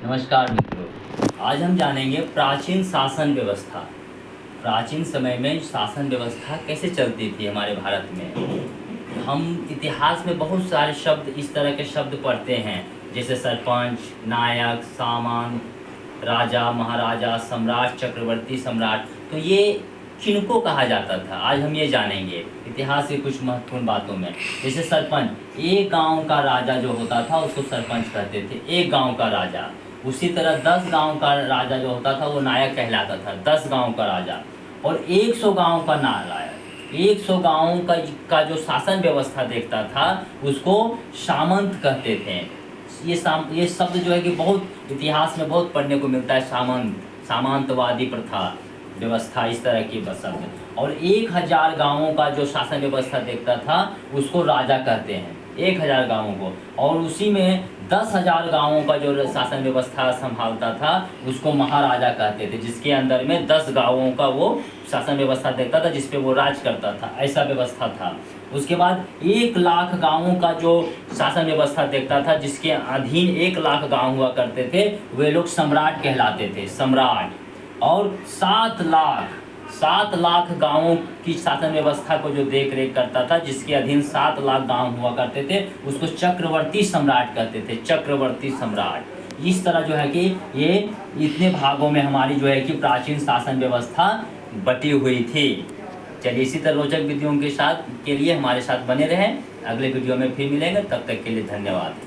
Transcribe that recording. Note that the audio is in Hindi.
नमस्कार मित्रों, आज हम जानेंगे प्राचीन शासन व्यवस्था। प्राचीन समय में शासन व्यवस्था कैसे चलती थी हमारे भारत में। हम इतिहास में बहुत सारे शब्द, इस तरह के शब्द पढ़ते हैं, जैसे सरपंच, नायक, सामंत, राजा, महाराजा, सम्राट, चक्रवर्ती सम्राट। तो ये किनको कहा जाता था, आज हम ये जानेंगे इतिहास के कुछ महत्वपूर्ण बातों में। जैसे सरपंच, एक गांव का राजा जो होता था उसको सरपंच कहते थे, एक गांव का राजा। उसी तरह 10 गांव का राजा जो होता था वो नायक कहलाता था, 10 गांव का राजा। और 100 गांव का नायक, 100 गांवों का जो शासन व्यवस्था देखता था उसको सामंत कहते थे। ये शब्द जो है कि बहुत इतिहास में बहुत पढ़ने को मिलता है, सामंत, सामंतवादी प्रथा व्यवस्था, इस तरह की शब्द। और 1000 गांवों का जो शासन व्यवस्था देखता था उसको राजा कहते हैं, 1000 गांवों को। और उसी में 10,000 गांवों का जो शासन व्यवस्था संभालता था उसको महाराजा कहते थे, जिसके अंदर में 10 गांवों का वो शासन व्यवस्था देखता था, जिसपे वो राज करता था, ऐसा व्यवस्था था। उसके बाद 1 लाख गांवों का जो शासन व्यवस्था देखता था, जिसके अधीन 1 लाख गांव हुआ करते थे, वे लोग सम्राट कहलाते थे, सम्राट। और 7 लाख गांवों की शासन व्यवस्था को जो देख रेख करता था, जिसके अधीन 7 लाख गांव हुआ करते थे, उसको चक्रवर्ती सम्राट कहते थे, चक्रवर्ती सम्राट। इस तरह जो है कि ये इतने भागों में हमारी जो है कि प्राचीन शासन व्यवस्था बटी हुई थी। चलिए, इसी तरह रोचक वीडियो के लिए हमारे साथ बने रहें। अगले वीडियो में फिर मिलेंगे, तब तक के लिए धन्यवाद।